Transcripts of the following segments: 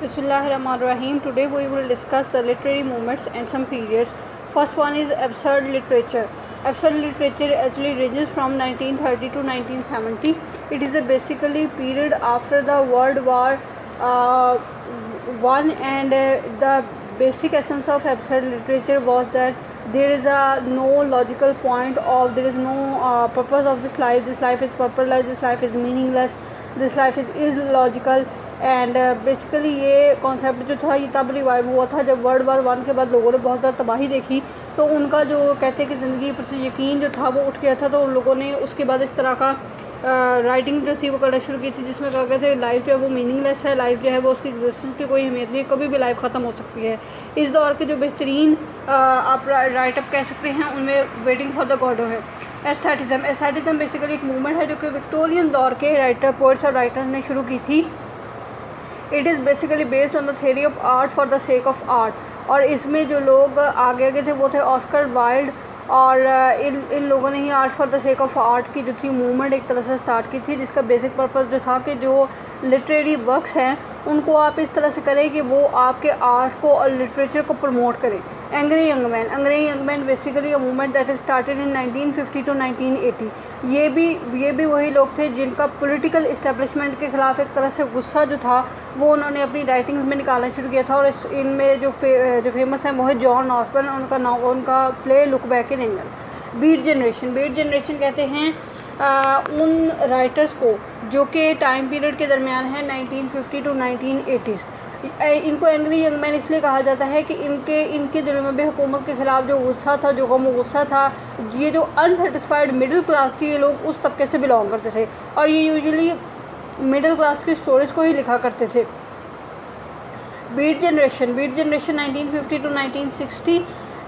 Bismillahirrahmanirrahim. Today we will discuss the literary movements and some periods. First one is absurd literature. Absurd literature actually ranges from 1930 to 1970. It is a basically period after the World War One, and the basic essence of absurd literature was that there is no logical point of, there is no purpose of this life. This life is purposeless. This life is meaningless. This life is illogical. And basically ये concept जो था ये तब revive हुआ था जब world war one के बाद लोगों ने बहुत ज़्यादा तबाही देखी, तो उनका जो कहते हैं कि ज़िंदगी पर से यकीन जो था वो उठ गया था। तो उन लोगों ने उसके बाद इस तरह का राइटिंग जो थी वो करना शुरू की थी, जिसमें कहा गया था लाइफ जो है वो मीनिंगलेस है, लाइफ जो है वो उसकी एग्जिस्टेंस की कोई अहमियत नहीं है, कभी भी लाइफ ख़त्म हो सकती है। इस दौर के जो बेहतरीन आप राइटअप कह सकते हैं उनमें वेटिंग फॉर द गॉडो है। एस्थेटिज़म बेसिकली एक मूवमेंट है जो कि विक्टोरियन दौर के राइटर, पोइट्स और राइटर्स ने शुरू की थी। It is basically based on the theory of art for the sake of art, और इसमें जो लोग आगे थे वो थे ऑस्कर वाइल्ड, और इन लोगों ने ही art for the sake of art की जो थी मूवमेंट एक तरह से स्टार्ट की थी, जिसका बेसिक पर्पस जो था कि जो लिटरेरी वर्क्स हैं उनको आप इस तरह से करें कि वो आपके आर्ट को और लिटरेचर को प्रमोट करें। Angry young man basically a movement that is started in 1950 to 1980। ये भी वही लोग थे जिनका पॉलिटिकल इस्टेब्लिशमेंट के ख़िलाफ़ एक तरह से गुस्सा जो था वो उन्होंने अपनी राइटिंग्स में निकालना शुरू किया था। और इनमें जो फेमस है वो है जॉन ऑस्बर्न, उनका play Look Back in England. Beat generation कहते हैं उन राइटर्स को जो कि टाइम पीरियड के दरमियान है 1950 टू 1980s। इनको एंग्री यंग मैन इसलिए कहा जाता है कि इनके दिलों में भी हुकूमत के ख़िलाफ़ जो गुस्सा था, जो गम गुस्सा था, ये जो अनसेटिस्फाइड मिडिल क्लास थी, ये लोग उस तबके से बिलोंग करते थे और ये यूजुअली मिडिल क्लास की स्टोरीज़ को ही लिखा करते थे। Beat generation 1950 to 1960।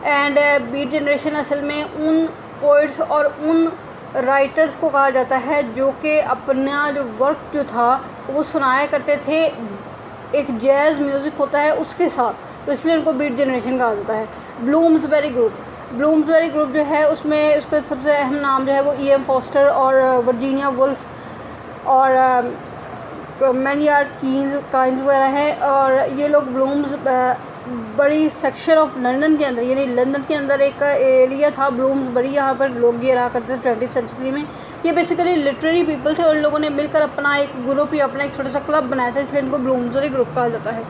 And beat generation असल में उन पोइट्स और उन राइटर्स को कहा जाता है जो कि अपना जो वर्क जो था वो सुनाया करते थे एक जैज़ म्यूज़िक होता है उसके साथ, तो इसलिए उनको बीट जनरेशन कहा जाता है। ब्लूम्सबेरी ग्रुप जो है उसमें उसका सबसे अहम नाम जो है वो E.M. फॉस्टर और वर्जीनिया वुल्फ और मैनयार्ड काइंस वगैरह है। और ये लोग बड़ी सेक्शन ऑफ लंदन के अंदर, यानी लंदन के अंदर एक एरिया था ब्लूम्सबरी, यहाँ पर लोग ये रहा करते थे 20th सेंचुरी में। ये बेसिकली लिटरेरी पीपल थे और लोगों ने मिलकर अपना एक ग्रुप या अपना एक छोटा सा क्लब बनाया था, इसलिए इनको ब्लूम्सबरी ग्रुप कहा जाता है।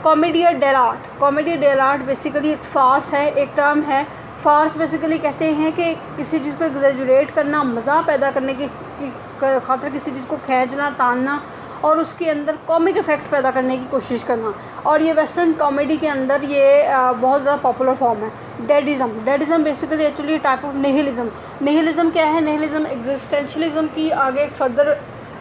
कॉमेडी डेल आर्ट बेसिकली एक फार्स है, एक टर्म है। फार्स बेसिकली कहते हैं कि किसी चीज़ को एग्जैजुरेट करना, मज़ा पैदा करने की खातिर किसी चीज़ को खींचना, तानना और उसके अंदर कॉमिक इफ़ेक्ट पैदा करने की कोशिश करना। और ये वेस्टर्न कॉमेडी के अंदर ये बहुत ज़्यादा पॉपुलर फॉर्म है। डेडिज़म बेसिकली एक्चुअली टाइप ऑफ निहिलिज़म क्या है? निहिलिज़म एग्जिस्टेंशलिज़म की आगे एक फर्दर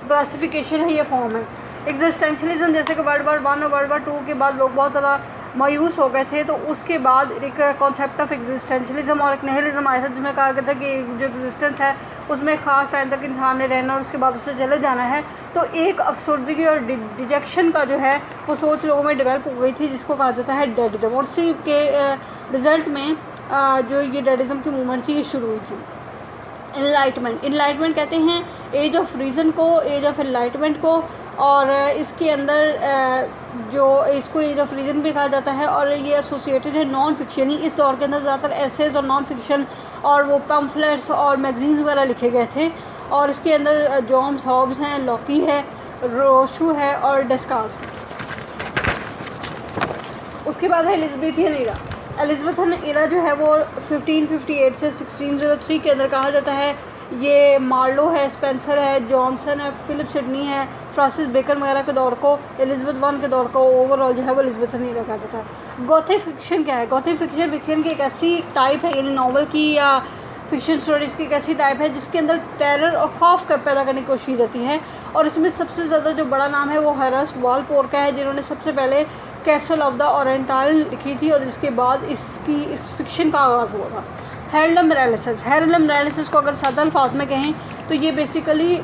क्लासिफिकेशन है, ये फॉर्म है। एग्जिस्टेंशलिज़म जैसे कि वर्ल्ड वार वन और वर्ल्ड वार टू के बाद लोग बहुत ज़्यादा मायूस हो गए थे, तो उसके बाद एक कॉन्सेप्ट ऑफ एग्जिस्टेंशलिज़म और एक निहिलिज़म आया था, जिसमें कहा गया था कि जो एग्जिस्टेंस है उसमें ख़ास टाइम तक इंसान ने रहना और उसके बाद उससे चले जाना है। तो एक अफसरदगी और डिजेक्शन का जो है वो सोच लोगों में डेवलप हो गई थी, जिसको कहा जाता है डेडिज़म। और उसी के रिज़ल्ट में जो ये डेडिज़म की मूवमेंट थी ये शुरू हुई थी। इनलाइटमेंट कहते हैं एज ऑफ रीज़न को, एज ऑफ इनलाइटमेंट को, और इसके अंदर जो इसको एज ऑफ रीजन भी कहा जाता है। और ये एसोसिएटेड है नॉन फिक्शन ही। इस दौर के अंदर ज़्यादातर एसेज और नॉन फिक्शन और वो पम्फलेट्स और मैगजीन्स वगैरह लिखे गए थे। और इसके अंदर जॉन्स हॉब्स हैं, लॉकी है, रोशू है और डेस्कार्स। उसके बाद है एलिज़ाबेथन एरा जो है वो 1558 से 1603 के अंदर कहा जाता है। ये मार्लो है, स्पेंसर है, जॉनसन है, फिलिप सिडनी है, फ्रांसिस बेकन वगैरह के दौर को, एलिज़ाबेथ वन के दौर को ओवरऑल जो है वो एलिज़ाबेथन एरा कहा जाता है। गॉथिक फिक्शन क्या है? गॉथिक फिक्शन की एक ऐसी टाइप है, यानी नॉवल की या फिक्शन स्टोरीज़ की एक ऐसी टाइप है जिसके अंदर टेरर और खौफ पैदा करने की कोशिश की जाती है। और इसमें सबसे ज़्यादा जो बड़ा नाम है वो हर्स्ट वॉलपोर का है, जिन्होंने सबसे पहले कैसल ऑफ द ओरेंटल लिखी थी और इसके बाद इस फिक्शन का आगाज़ हुआ था। हैरलम मोरालेस को अगर सादा अल्फाज में कहें तो ये बेसिकली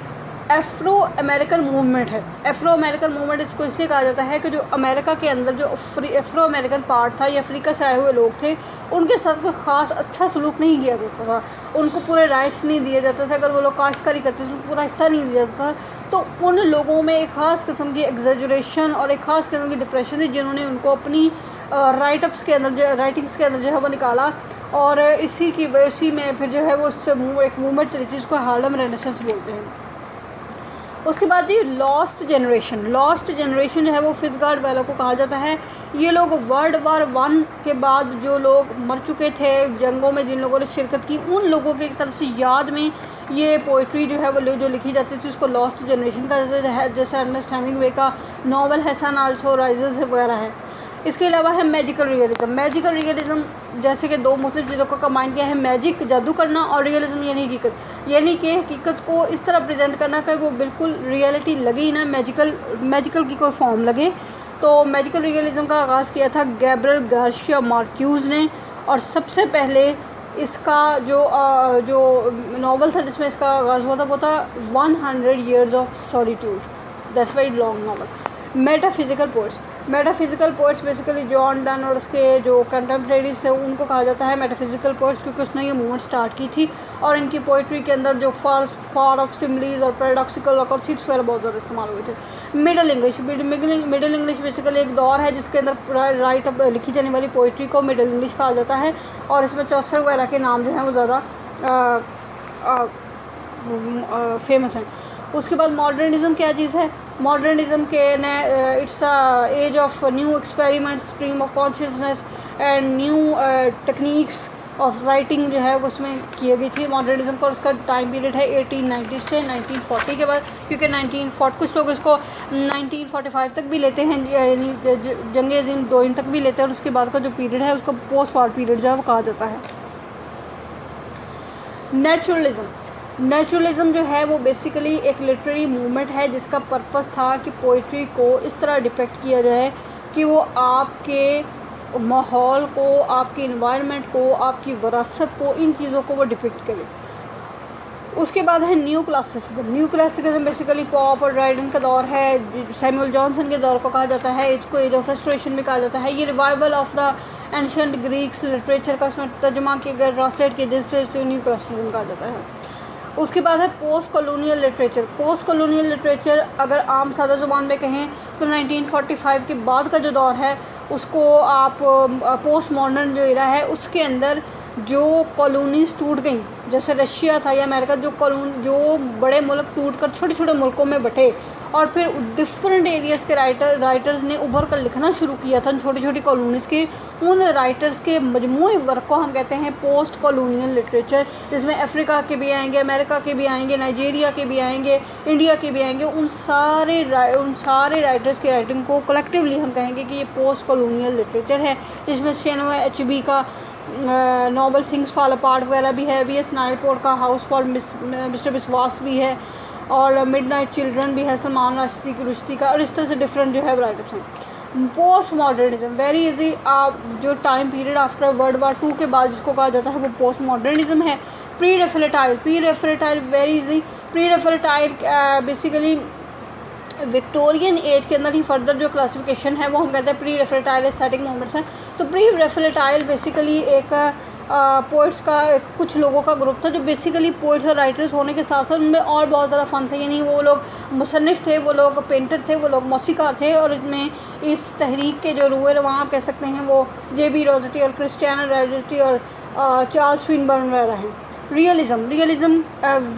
एफ्रो अमेरिकन मूवमेंट है। एफ्रो अमेरिकन मूवमेंट इसको इसलिए कहा जाता है कि जो अमेरिका के अंदर जो एफ्रो अमेरिकन पार्ट था या अफ्रीका से आए हुए लोग थे, उनके साथ कोई ख़ास अच्छा सलूक नहीं किया जाता था, उनको पूरे राइट्स नहीं दिए जाते थे। अगर वो लोग काश्तकारी करते थे तो पूरा हिस्सा नहीं दिया जाता था। तो उन लोगों में एक ख़ास किस्म की एग्जेजरेशन और एक ख़ास किस्म की डिप्रेशन थी जिन्होंने उनको अपनी राइटिंग्स के अंदर जो है वो निकाला, और इसी में फिर जो है वो उससे एक मूवमेंट चली थी जिसको हार्लम रेनेसेंस बोलते हैं। उसके बाद जी लॉस्ट जनरेशन जो है वो फिट्ज़गार्ड वालों को कहा जाता है। ये लोग वर्ल्ड वार 1 के बाद जो लोग मर चुके थे जंगों में, जिन लोगों ने शिरकत की, उन लोगों के एक तरह से याद में ये पोइट्री जो है वो जो लिखी जाती थी उसको लॉस्ट जनरेशन कहा जाता है। जैसे अर्नेस्ट हेमिंगवे का नावल है सन आल्सो राइजेस वगैरह है। इसके अलावा है मैजिकल रियलिज़म जैसे कि दो मुख्तलिफ चीज़ों को कंबाइन किया है, मैजिक जादू करना और रियलिज़म यानी कि हकीकत को इस तरह प्रेजेंट करना कि वो बिल्कुल रियलिटी लगे ही ना, मैजिकल की कोई फॉर्म लगे। तो मैजिकल रियलिज़म का आगाज़ किया था गैब्रियल गार्सिया मार्क्यूज़ ने, और सबसे पहले इसका जो नावल था जिसमें इसका आगाज़ हुआ था वो था 100 Years of Solitude, that's very long novel. Metaphysical poets basically John Donne और उसके जो कंटेम्प्रेरीज थे उनको कहा जाता है मेटाफिज़िकल पोइट्स, क्योंकि उसने ये मूवमेंट स्टार्ट की थी और इनकी पोइट्री के अंदर जो फार ऑफ सिमलीज और पैराडॉक्सिकल और कॉन्सेप्ट्स वगैरह बहुत ज़्यादा इस्तेमाल हुए थे। मिडल इंग्लिश बेसिकली एक दौर है जिसके अंदर लिखी जाने वाली पोइट्री को मिडल इंग्लिश कहा जाता है, और इसमें चौसर वगैरह के नाम जो हैं वो ज़्यादा फेमस हैं। उसके बाद मॉडर्निज़म क्या चीज़ है? मॉडर्निज़म के it's age of new experiments, stream of consciousness and new techniques of writing जो है वो उसमें की गई थी मॉडर्निज़म का। उसका टाइम पीरियड है 1890 से 1940 के बाद, क्योंकि 1940 कुछ लोग इसको 1945 तक भी लेते हैं, यानी जंग अज़ीम 2 तक भी लेते हैं, और उसके बाद का जो पीरियड है उसको पोस्ट वार पीरियड जो है वो कहा जाता है। नेचुरलिज़म जो है वो बेसिकली एक लिटरेरी मूवमेंट है जिसका पर्पस था कि पोइट्री को इस तरह डिपेक्ट किया जाए कि वो आपके माहौल को, आपके इन्वायरमेंट को, आपकी विरासत को, इन चीज़ों को वो डिपेक्ट करे। उसके बाद है न्यू क्लासिसिज्म बेसिकली पॉप और ड्राइडन का दौर है, सैमुअल जॉनसन के दौर को कहा जाता है, इसको एज ऑफ रेस्टोरेशन भी कहा जाता है। ये revival of the ancient Greeks literature का उसमें तर्जुमा किया गया, ट्रांसलेट किया, जिससे न्यू क्लासिसिज्म कहा जाता है। उसके बाद है पोस्ट कॉलोनियल लिटरेचर अगर आम सादा ज़ुबान में कहें तो 1945 के बाद का जो दौर है उसको आप पोस्ट मॉडर्न जो एरा है उसके अंदर जो कॉलोनीज़ टूट गई, जैसे रशिया था या अमेरिका, जो बड़े मुल्क टूट कर छोटे छोटे मुल्कों में बटे और फिर डिफरेंट एरियाज़ के राइटर्स ने उभर कर लिखना शुरू किया था छोटी छोटी कॉलोनीज़ के, उन राइटर्स के मजमूई वर्क को हम कहते हैं पोस्ट कॉलोनियल लिटरेचर, जिसमें अफ्रीका के भी आएंगे, अमेरिका के भी आएंगे, नाइजीरिया के भी आएंगे, इंडिया के भी आएंगे। उन सारे राइटर्स की राइटिंग को कलेक्टिवली हम कहेंगे कि ये पोस्ट कॉलोनियल लिटरेचर है, जिसमें शेनवा एचबी का नॉवल थिंग्स फॉल अपार्ट वगैरह भी है, वी.एस. नाइपोर्ट का हाउस फॉर मिस्टर बिस्वास भी है, और मिडनाइट चिल्ड्रन भी है सलमान रुश्दी का, और इस तरह से डिफरेंट जो है राइटर्स हैं। पोस्ट मॉडर्निज्म वेरी इजी, जो time period after world war 2 के बाद जिसको कहा जाता है वो पोस्ट मॉडर्निज्म है। Pre Raphaelite very easy, pre Raphaelite basically Victorian age के अंदर ही फर्दर जो क्लासिफिकेशन है वो हम कहते हैं प्री रेफरेटाइल एस्थेटिक मूवमेंट्स हैं। तो प्री रेफरेटाइल बेसिकली एक पोइट्स का कुछ लोगों का ग्रुप था जो बेसिकली पोइट्स और राइटर्स होने के साथ साथ उनमें और बहुत ज़्यादा फ़न थे, यानी वो लोग मुसन्निफ़ थे, वो लोग पेंटर थे, वो लोग मौसीकार थे, और इसमें इस तहरीक के जो रूए रवां आप कह सकते हैं वो J.B. रोज़ेटी और क्रिस्टियाना रोज़ेटी और चार्ल्स स्विनबर्न वगैरह हैं। Realism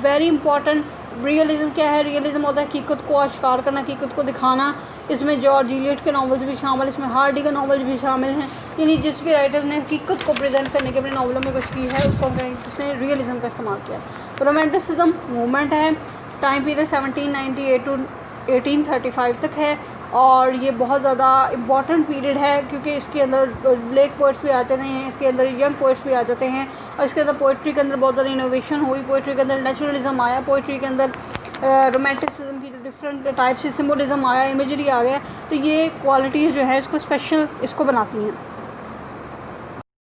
very important. रियलिज़म क्या है? रियलिज़म होता है हकीकत को आश्कार करना, हकीकत को दिखाना। इसमें जॉर्ज इलियट के नॉवेल्स भी शामिल, इसमें हार्डी के नॉवेल्स भी शामिल हैं, यानी जिस भी राइटर्स ने हकीकत को प्रेजेंट करने के अपने नॉवलों में कुछ की है उसको उसने रियलिज़म का इस्तेमाल किया। रोमांटिसिज्म मूवमेंट है, टाइम पीरियड 1798 टू 1835 तक है, और ये बहुत ज़्यादा इम्पॉर्टेंट पीरियड है क्योंकि इसके अंदर ब्लैक पोइट्स भी आ जाते हैं, इसके अंदर यंग पोइट्स भी आ जाते हैं, और इसके अंदर पोइट्री के अंदर बहुत ज़्यादा इनोवेशन हुई, पोइट्री के अंदर नेचुरलिज्म आया, पोइट्री के अंदर रोमांटिसिज्म की जो डिफरेंट टाइप से सिम्बोलिज्म आया, इमेजरी आ गया, तो ये क्वालिटीज़ जो है इसको स्पेशल इसको बनाती हैं।